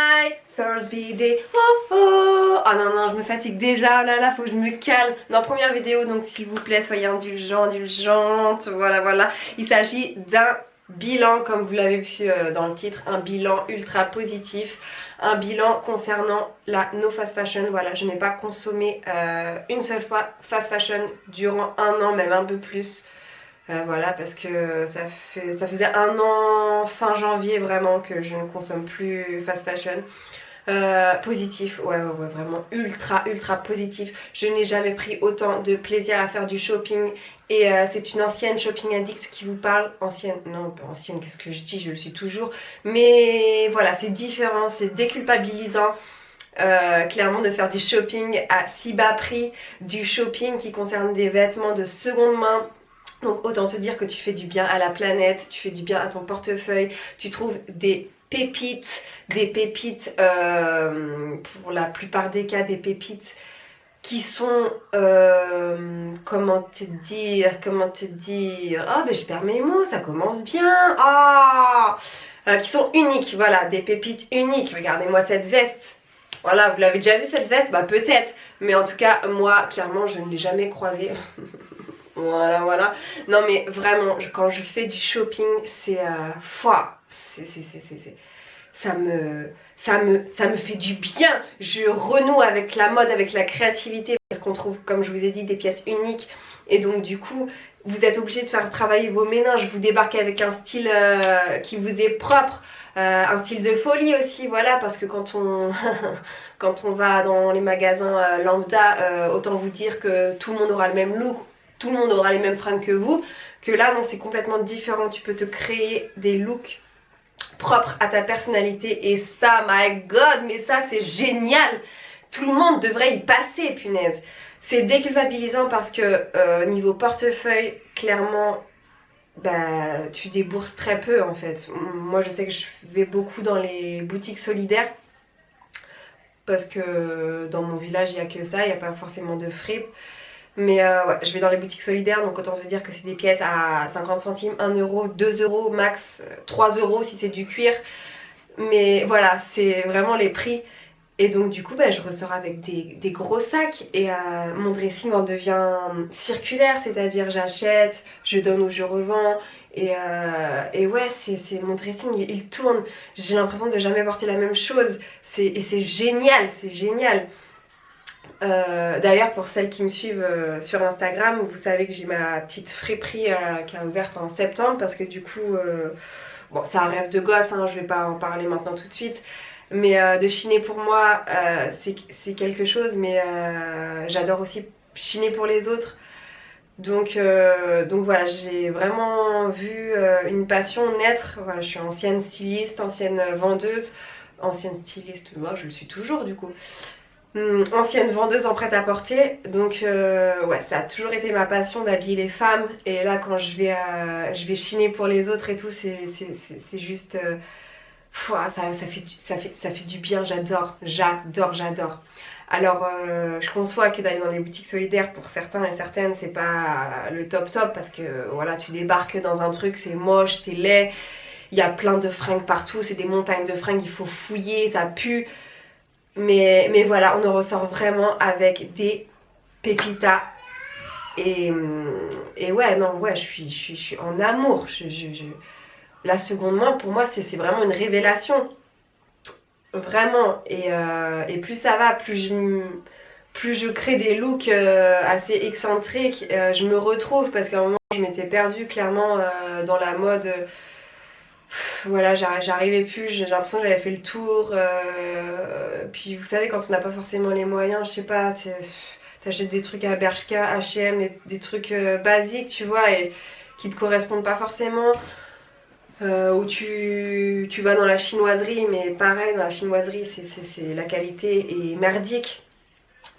Hi, first vidéo. Oh non non, je me fatigue déjà, oh là là, faut que je me calme. Non, première vidéo, donc s'il vous plaît, soyez indulgents, indulgentes. Voilà. Il s'agit d'un bilan, comme vous l'avez vu dans le titre, un bilan ultra positif, un bilan concernant la no fast fashion. Voilà, je n'ai pas consommé une seule fois fast fashion durant un an, même un peu plus. Voilà, parce que ça faisait un an fin janvier vraiment que je ne consomme plus fast fashion. Positif, ouais, vraiment ultra positif. Je n'ai jamais pris autant de plaisir à faire du shopping et c'est une ancienne shopping addict qui vous parle. Ancienne, non pas ancienne, qu'est-ce que je dis, je le suis toujours. Mais voilà, c'est différent, c'est déculpabilisant. Clairement de faire du shopping à si bas prix, du shopping qui concerne des vêtements de seconde main. Donc autant te dire que tu fais du bien à la planète, tu fais du bien à ton portefeuille, tu trouves des pépites, pour la plupart des cas des pépites qui sont, comment te dire, oh ben je perds mes mots, ça commence bien, qui sont uniques, voilà, des pépites uniques. Regardez-moi cette veste. Voilà, vous l'avez déjà vu cette veste? Bah peut-être, mais en tout cas moi clairement je ne l'ai jamais croisée. Voilà. Non mais vraiment, quand je fais du shopping, c'est ça me fait du bien. Je renoue avec la mode, avec la créativité, parce qu'on trouve, comme je vous ai dit, des pièces uniques. Et donc du coup, vous êtes obligé de faire travailler vos méninges. Vous débarquez avec un style qui vous est propre. Un style de folie aussi, voilà, parce que quand on quand on va dans les magasins lambda, autant vous dire que tout le monde aura le même look, tout le monde aura les mêmes fringues que vous, que là non, c'est complètement différent. Tu peux te créer des looks propres à ta personnalité et ça, my god, mais ça c'est génial. Tout le monde devrait y passer, punaise. C'est déculpabilisant parce que niveau portefeuille, clairement, bah tu débourses très peu en fait. Moi je sais que je vais beaucoup dans les boutiques solidaires parce que dans mon village il n'y a que ça, il n'y a pas forcément de fripe. Mais ouais, je vais dans les boutiques solidaires, donc autant te dire que c'est des pièces à 50 centimes, 1 euro, 2 euros max, 3 euros si c'est du cuir. Mais voilà, c'est vraiment les prix. Et donc du coup, bah, je ressors avec des gros sacs et mon dressing en devient circulaire, c'est-à-dire j'achète, je donne ou je revends. Et ouais, c'est mon dressing, il tourne. J'ai l'impression de jamais porter la même chose. Et c'est génial, c'est génial. D'ailleurs pour celles qui me suivent sur Instagram, vous savez que j'ai ma petite friperie qui a ouverte en septembre parce que du coup, bon c'est un rêve de gosse, hein, je vais pas en parler maintenant tout de suite, mais de chiner pour moi c'est quelque chose, mais j'adore aussi chiner pour les autres. Donc voilà, j'ai vraiment vu une passion naître. Voilà, je suis ancienne styliste, ancienne vendeuse, ancienne styliste, moi je le suis toujours du coup. Ancienne vendeuse en prêt-à-porter, donc ouais, ça a toujours été ma passion d'habiller les femmes. Et là quand je vais chiner pour les autres et tout, c'est juste ça fait du bien. J'adore. Alors je conçois que d'aller dans les boutiques solidaires pour certains et certaines c'est pas le top parce que voilà, tu débarques dans un truc, c'est moche, c'est laid, il y a plein de fringues partout, c'est des montagnes de fringues, il faut fouiller, ça pue. Mais voilà, on en ressort vraiment avec des pépitas. Et ouais, non, ouais, je suis en amour. La seconde main, pour moi, c'est vraiment une révélation. Vraiment. Et plus ça va, plus je crée des looks assez excentriques. Je me retrouve parce qu'à un moment, je m'étais perdue clairement dans la mode. Voilà, j'arrivais plus, j'ai l'impression que j'avais fait le tour. Puis vous savez, quand on n'a pas forcément les moyens, je sais pas, t'achètes des trucs à Bershka, H&M, des trucs basiques, tu vois, et qui te correspondent pas forcément. Ou tu vas dans la chinoiserie, mais pareil, dans la chinoiserie, la qualité est merdique.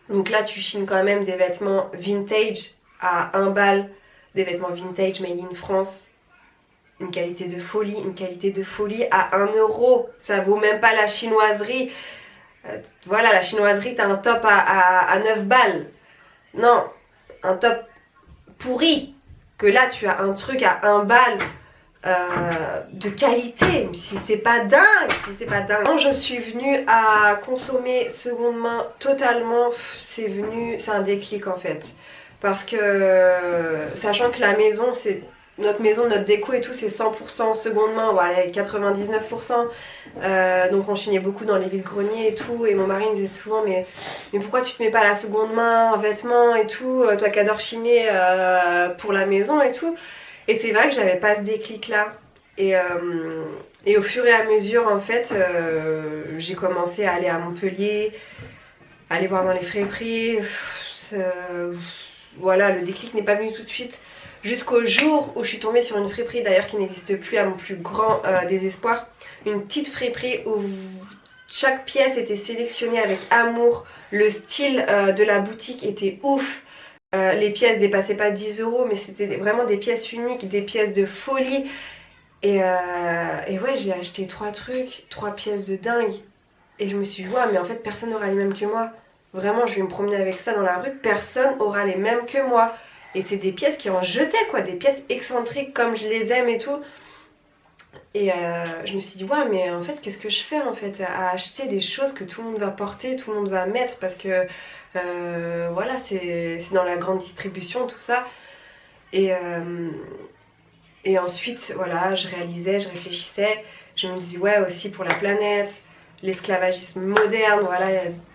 Donc là, tu chines quand même des vêtements vintage à 1 balle, des vêtements vintage made in France. Une qualité de folie à 1 euro. Ça vaut même pas la chinoiserie. Voilà, la chinoiserie, t'as un top à 9 balles. Non, un top pourri. Que là, tu as un truc à 1 balle. de qualité, si c'est pas dingue, si c'est pas dingue. Quand je suis venue à consommer seconde main totalement, c'est un déclic en fait. Parce que, sachant que la maison, c'est notre maison, notre déco et tout, c'est 100% seconde main, voilà, 99%. Donc on chignait beaucoup dans les vides-greniers et tout. Et mon mari me disait souvent, mais pourquoi tu te mets pas la seconde main en vêtements et tout, toi qui adore chiner pour la maison et tout. Et c'est vrai que j'avais pas ce déclic là. Et au fur et à mesure, en fait, j'ai commencé à aller à Montpellier, aller voir dans les friperies. Voilà, le déclic n'est pas venu tout de suite. Jusqu'au jour où je suis tombée sur une friperie, d'ailleurs qui n'existe plus à mon plus grand désespoir. Une petite friperie où chaque pièce était sélectionnée avec amour. Le style de la boutique était ouf. Les pièces dépassaient pas 10 €, mais c'était vraiment des pièces uniques, des pièces de folie. Et ouais, j'ai acheté 3 trucs, 3 pièces de dingue. Et je me suis dit, ouais, mais en fait, personne n'aura les mêmes que moi. Vraiment, je vais me promener avec ça dans la rue, personne aura les mêmes que moi. Et c'est des pièces qui en jetaient, quoi, des pièces excentriques comme je les aime et tout. Et je me suis dit, ouais, mais en fait, qu'est-ce que je fais en fait à acheter des choses que tout le monde va porter, tout le monde va mettre, parce que voilà, c'est dans la grande distribution, tout ça. Et ensuite, voilà, je réalisais, je réfléchissais, je me disais, ouais, aussi pour la planète, l'esclavagisme moderne, voilà,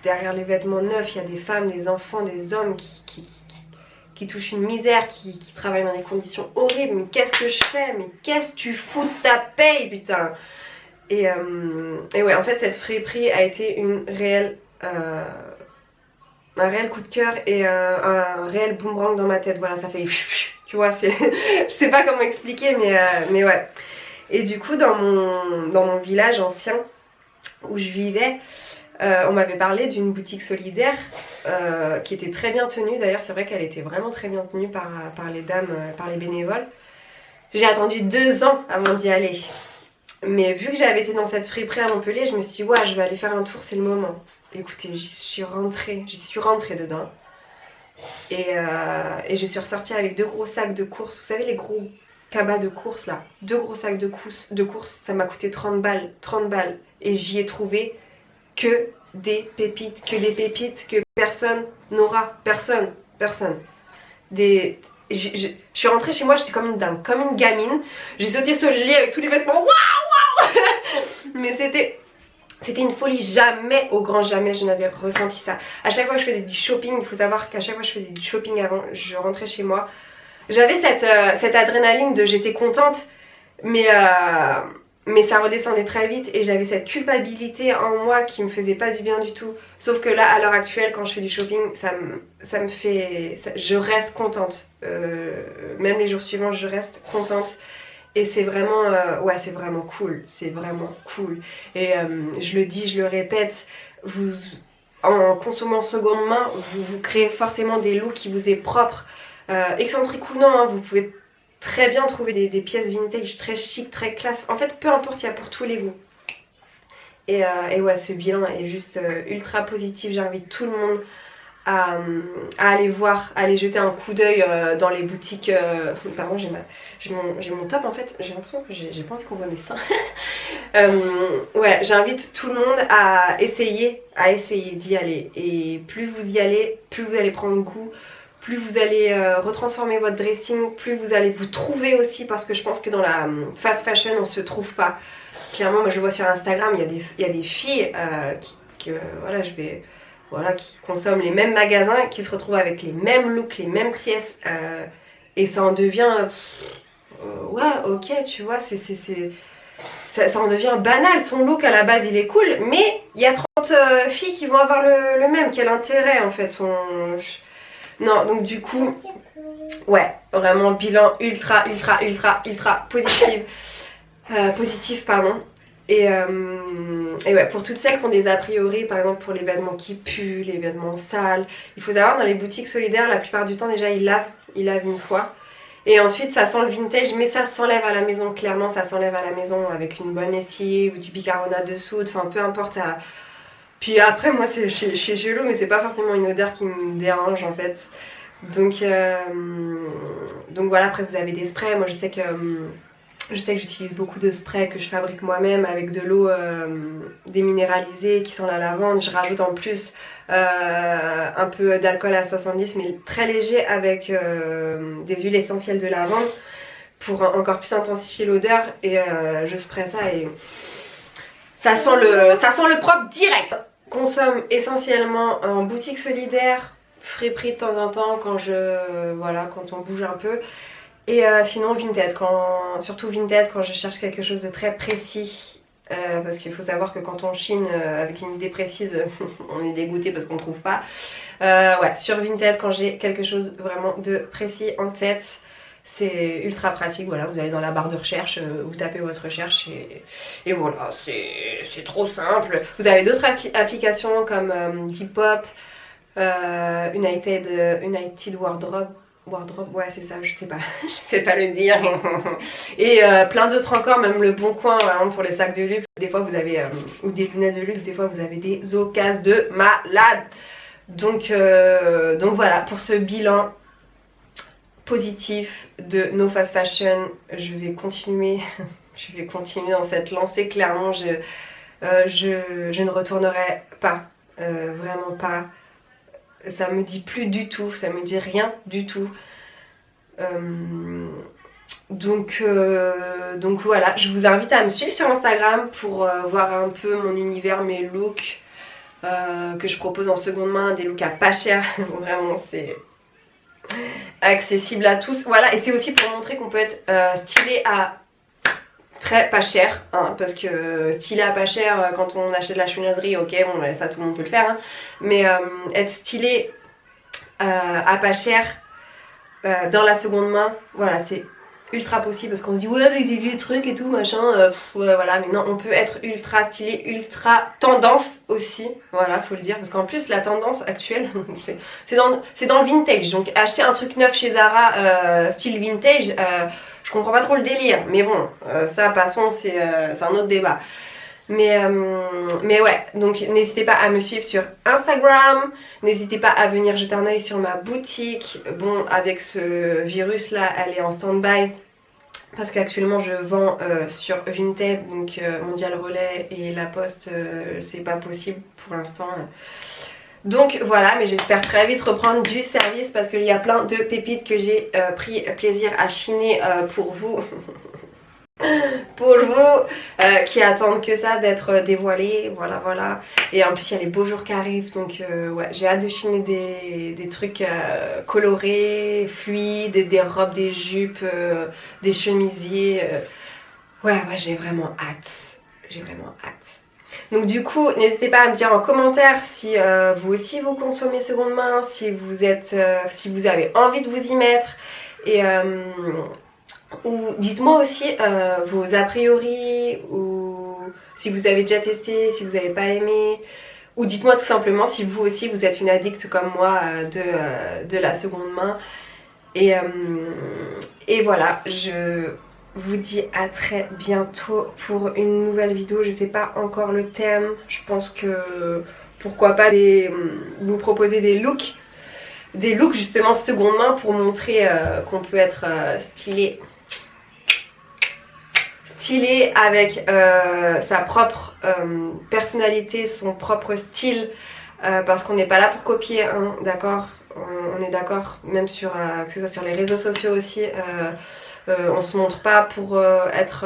derrière les vêtements neufs, il y a des femmes, des enfants, des hommes qui touchent une misère, qui travaillent dans des conditions horribles. Mais qu'est-ce que je fais? Mais qu'est-ce que tu fous de ta paye, putain? Et ouais, en fait, cette friperie a été un réel coup de cœur et un réel boomerang dans ma tête. Voilà, ça fait... Tu vois, je sais pas comment expliquer, mais ouais. Et du coup, dans mon village ancien où je vivais, on m'avait parlé d'une boutique solidaire qui était très bien tenue. D'ailleurs, c'est vrai qu'elle était vraiment très bien tenue par les dames, par les bénévoles. J'ai attendu 2 ans avant d'y aller. Mais vu que j'avais été dans cette friperie à Montpellier, je me suis dit, ouais, je vais aller faire un tour, c'est le moment. Écoutez, j'y suis rentrée dedans. Et je suis ressortie avec 2 gros sacs de courses. Vous savez, les gros cabas de courses là. 2 gros sacs de courses, ça m'a coûté 30 balles. 30 balles. Et j'y ai trouvé que des pépites que personne n'aura. Personne. Je suis rentrée chez moi, j'étais comme une dame, comme une gamine. J'ai sauté sur le lit avec tous les vêtements. Waouh. Mais c'était une folie. Jamais, au grand jamais, je n'avais ressenti ça. À chaque fois que je faisais du shopping, il faut savoir qu'à chaque fois que je faisais du shopping avant, je rentrais chez moi. J'avais cette adrénaline de j'étais contente, mais ça redescendait très vite et j'avais cette culpabilité en moi qui me faisait pas du bien du tout. Sauf que là, à l'heure actuelle, quand je fais du shopping, ça me fait... je reste contente. Même les jours suivants, je reste contente. Et c'est vraiment... ouais, c'est vraiment cool. C'est vraiment cool. Et je le dis, je le répète, en consommant seconde main, vous créez forcément des looks qui vous est propre. Excentrique ou non, hein, vous pouvez très bien trouver des pièces vintage très chic, très classe. En fait, peu importe, il y a pour tous les goûts. Et ouais, ce bilan est juste ultra positif. J'invite tout le monde à aller voir, à aller jeter un coup d'œil dans les boutiques. Pardon, j'ai mon top en fait. J'ai l'impression que j'ai pas envie qu'on voit mes seins. Ouais, j'invite tout le monde à essayer d'y aller. Et plus vous y allez, plus vous allez prendre goût. Plus vous allez retransformer votre dressing, plus vous allez vous trouver aussi, parce que je pense que dans la fast fashion, on se trouve pas. Clairement, moi je vois sur Instagram, il y a des filles qui consomment les mêmes magasins, qui se retrouvent avec les mêmes looks, les mêmes pièces, et ça en devient... ouais, ok, tu vois, ça en devient banal. Son look à la base il est cool, mais il y a 30 filles qui vont avoir le même. Quel intérêt en fait Non, donc du coup, ouais, vraiment bilan ultra positif. Positif, pardon. Et ouais, pour toutes celles qui ont des a priori, par exemple pour les vêtements qui puent, les vêtements sales, il faut savoir, dans les boutiques solidaires, la plupart du temps déjà ils lavent une fois. Et ensuite ça sent le vintage, mais ça s'enlève à la maison, clairement ça s'enlève à la maison avec une bonne lessive ou du bicarbonate de soude, enfin peu importe ça. Puis après, moi, je suis chelou, mais c'est pas forcément une odeur qui me dérange en fait. Donc voilà, après vous avez des sprays. Moi je sais que Je sais que j'utilise beaucoup de sprays que je fabrique moi-même avec de l'eau déminéralisée qui sent la lavande. Je rajoute en plus un peu d'alcool à 70 mais très léger avec des huiles essentielles de lavande pour encore plus intensifier l'odeur. Et je spray ça et ça sent le propre direct. Consomme essentiellement en boutique solidaire, Friperie de temps en temps quand quand on bouge un peu. Et sinon Vinted, surtout Vinted quand je cherche quelque chose de très précis. Parce qu'il faut savoir que quand on chine avec une idée précise, on est dégoûté parce qu'on ne trouve pas. Ouais, sur Vinted quand j'ai quelque chose vraiment de précis en tête, c'est ultra pratique. Voilà, vous allez dans la barre de recherche, vous tapez votre recherche et voilà, c'est trop simple. Vous avez d'autres applications comme Depop, United Wardrobe, ouais c'est ça, je sais pas le dire. Et plein d'autres encore, même le Bon Coin pour les sacs de luxe, des fois vous avez, ou des lunettes de luxe, des fois vous avez des occasions de malade. Donc voilà, pour ce bilan positif de No Fast Fashion, je vais continuer dans cette lancée. Clairement, je ne retournerai pas, vraiment pas. Ça me dit plus du tout, ça me dit rien du tout. Donc voilà, je vous invite à me suivre sur Instagram pour voir un peu mon univers, mes looks que je propose en seconde main, des looks à pas cher. Vraiment, c'est accessible à tous. Voilà, et c'est aussi pour montrer qu'on peut être stylé à très pas cher, hein, parce que stylé à pas cher quand on achète de la chouinauderie, ok, bon, ça tout le monde peut le faire, hein, mais être stylé à pas cher dans la seconde main, voilà, c'est ultra possible parce qu'on se dit ouais avec des vieux trucs et tout machin, ouais, voilà, mais non, on peut être ultra stylé, ultra tendance aussi, voilà, faut le dire, parce qu'en plus la tendance actuelle c'est dans le vintage, donc acheter un truc neuf chez Zara style vintage, je comprends pas trop le délire, mais bon, ça passons, c'est un autre débat. Mais ouais, donc n'hésitez pas à me suivre sur Instagram, n'hésitez pas à venir jeter un oeil sur ma boutique. Bon, avec ce virus là, elle est en stand-by parce qu'actuellement je vends sur Vinted, donc Mondial Relais et La Poste, c'est pas possible pour l'instant. Donc voilà, mais j'espère très vite reprendre du service parce qu'il y a plein de pépites que j'ai pris plaisir à chiner pour vous. Pour vous qui attendent que ça d'être dévoilés, voilà. Et en plus il y a les beaux jours qui arrivent, donc ouais, j'ai hâte de chiner des trucs colorés, fluides, des robes, des jupes, des chemisiers. Ouais, j'ai vraiment hâte. Donc du coup, n'hésitez pas à me dire en commentaire si vous aussi vous consommez seconde main, si vous avez envie de vous y mettre, et ou dites-moi aussi vos a priori, ou si vous avez déjà testé, si vous n'avez pas aimé, ou dites-moi tout simplement si vous aussi vous êtes une addict comme moi de la seconde main. Et voilà, je vous dis à très bientôt pour une nouvelle vidéo. Je sais pas encore le thème, je pense que pourquoi pas vous proposer des looks justement seconde main pour montrer qu'on peut être stylé avec sa propre personnalité, son propre style, parce qu'on n'est pas là pour copier, hein, d'accord, on est d'accord, même sur que ce soit sur les réseaux sociaux aussi, on se montre pas pour être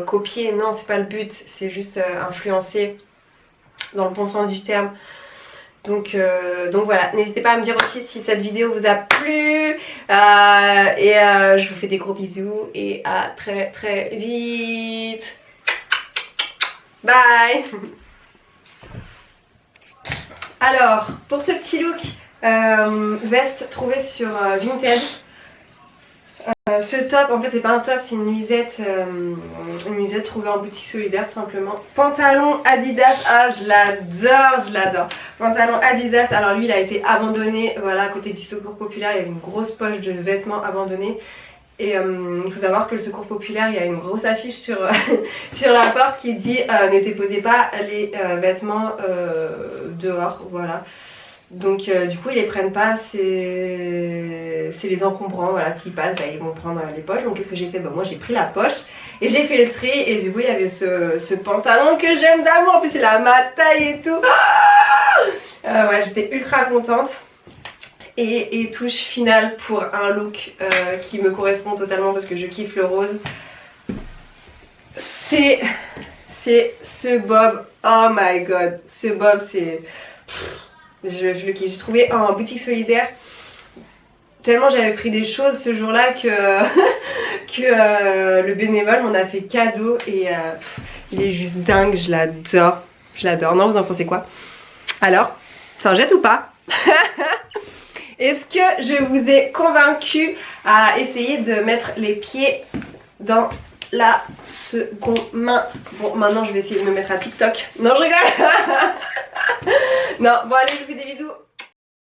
copié, non, c'est pas le but, c'est juste influencer dans le bon sens du terme. Donc voilà, n'hésitez pas à me dire aussi si cette vidéo vous a plu, je vous fais des gros bisous et à très très vite. Bye. Alors, pour ce petit look veste trouvé sur Vinted, ce top, en fait c'est pas un top, c'est une nuisette trouvée en boutique solidaire tout simplement. Pantalon Adidas, ah je l'adore. Pantalon Adidas, alors lui il a été abandonné, voilà, à côté du Secours Populaire, il y avait une grosse poche de vêtements abandonnés. Et il faut savoir que le Secours Populaire, il y a une grosse affiche sur la porte qui dit ne déposez pas les vêtements dehors, voilà. Donc du coup ils les prennent pas, c'est les encombrants, voilà, s'ils passent bah, ils vont prendre les poches. Donc qu'est-ce que j'ai fait? Bah moi j'ai pris la poche et j'ai fait le tri et du coup il y avait ce pantalon que j'aime d'amour, en plus il a ma taille et tout. Ouais, j'étais ultra contente. Et touche finale pour un look qui me correspond totalement parce que je kiffe le rose. C'est ce bob, oh my god, ce bob c'est... Je le kiffe, j'ai trouvé en boutique solidaire. Tellement j'avais pris des choses ce jour-là que le bénévole m'en a fait cadeau et il est juste dingue, je l'adore. Je l'adore, non vous en pensez quoi? Alors, ça en jette ou pas? Est-ce que je vous ai convaincu à essayer de mettre les pieds dans la seconde main? Bon, maintenant je vais essayer de me mettre à TikTok. Non, je rigole. Non, bon allez, je vous fais des bisous.